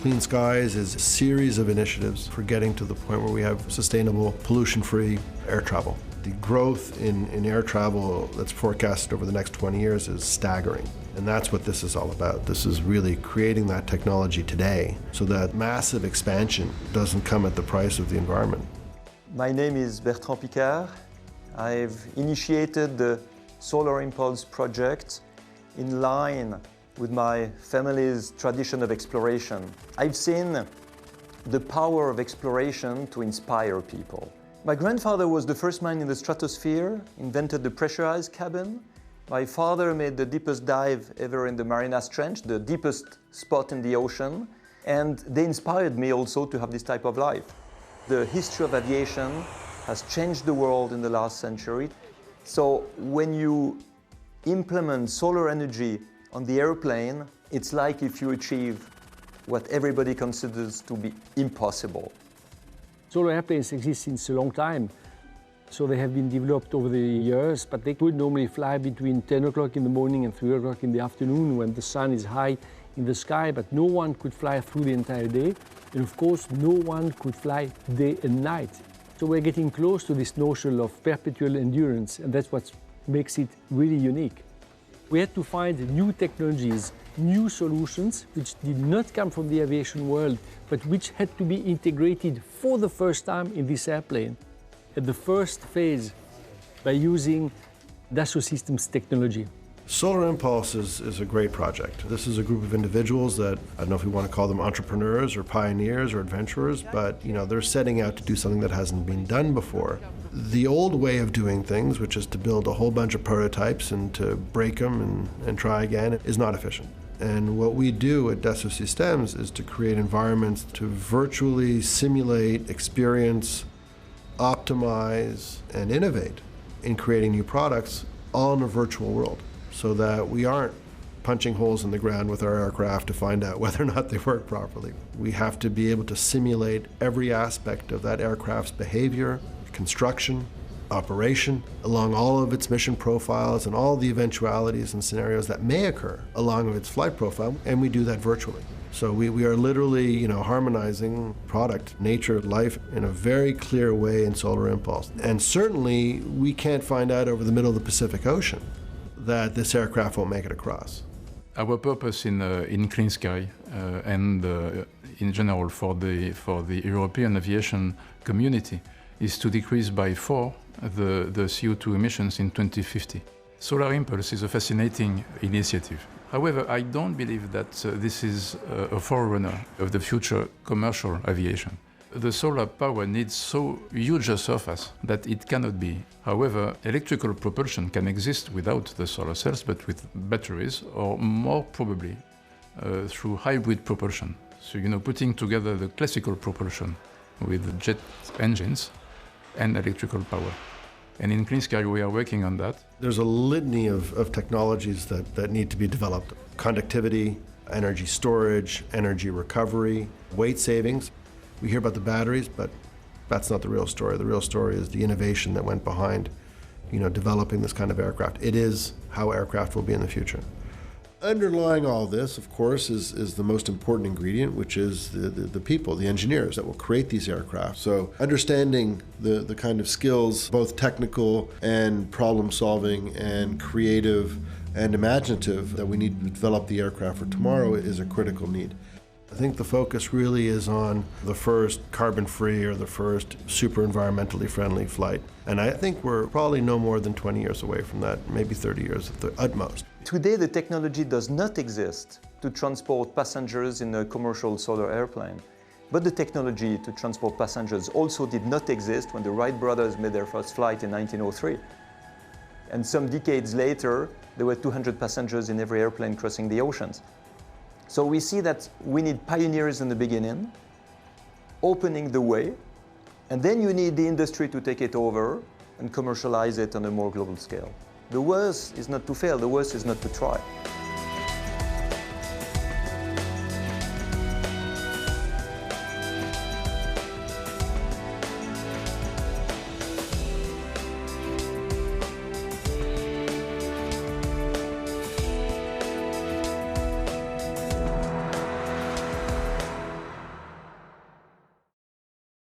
Clean Skies is a series of initiatives for getting to the point where we have sustainable, pollution-free air travel. The growth in air travel that's forecasted over the next 20 years is staggering. And that's what this is all about. This is really creating that technology today so that massive expansion doesn't come at the price of the environment. My name is Bertrand Piccard. I've initiated the Solar Impulse project in line with my family's tradition of exploration. I've seen the power of exploration to inspire people. My grandfather was the first man in the stratosphere, invented the pressurized cabin. My father made the deepest dive ever in the Marianas Trench, the deepest spot in the ocean, and they inspired me also to have this type of life. The history of aviation has changed the world in the last century. So when you implement solar energy on the airplane, it's like if you achieve what everybody considers to be impossible. Solar airplanes exist since a long time, so they have been developed over the years, but they would normally fly between 10 o'clock in the morning and 3 o'clock in the afternoon when the sun is high in the sky, but no one could fly through the entire day. And of course, no one could fly day and night. So we're getting close to this notion of perpetual endurance, and that's what makes it really unique. We had to find new technologies, new solutions, which did not come from the aviation world, but which had to be integrated for the first time in this airplane. At the first phase, by using Dassault Systèmes technology. Solar Impulse is a great project. This is a group of individuals that, I don't know if we want to call them entrepreneurs or pioneers or adventurers, but they're setting out to do something that hasn't been done before. The old way of doing things, which is to build a whole bunch of prototypes and to break them and try again, is not efficient. And what we do at Dassault Systèmes is to create environments to virtually simulate, experience, optimize, and innovate in creating new products all in a virtual world, so that we aren't punching holes in the ground with our aircraft to find out whether or not they work properly. We have to be able to simulate every aspect of that aircraft's behavior, construction, operation, along all of its mission profiles and all the eventualities and scenarios that may occur along with its flight profile, and we do that virtually. So we are literally, harmonizing product, nature, life in a very clear way in Solar Impulse. And certainly, we can't find out over the middle of the Pacific Ocean that this aircraft won't make it across. Our purpose in Clean Sky and in general for the European aviation community is to decrease by 4 the CO2 emissions in 2050. Solar Impulse is a fascinating initiative. However, I don't believe that this is a forerunner of the future commercial aviation. The solar power needs so huge a surface that it cannot be. However, electrical propulsion can exist without the solar cells, but with batteries, or more probably through hybrid propulsion. So, putting together the classical propulsion with jet engines and electrical power. And in Clean Sky, we are working on that. There's a litany of technologies that need to be developed. Conductivity, energy storage, energy recovery, weight savings. We hear about the batteries, but that's not the real story. The real story is the innovation that went behind, developing this kind of aircraft. It is how aircraft will be in the future. Underlying all this, of course, is the most important ingredient, which is the people, the engineers that will create these aircraft. So understanding the kind of skills, both technical and problem solving and creative and imaginative, that we need to develop the aircraft for tomorrow is a critical need. I think the focus really is on the first carbon-free or the first super environmentally friendly flight. And I think we're probably no more than 20 years away from that, maybe 30 years at the utmost. Today, the technology does not exist to transport passengers in a commercial solar airplane. But the technology to transport passengers also did not exist when the Wright brothers made their first flight in 1903. And some decades later, there were 200 passengers in every airplane crossing the oceans. So we see that we need pioneers in the beginning, opening the way, and then you need the industry to take it over and commercialize it on a more global scale. The worst is not to fail, the worst is not to try.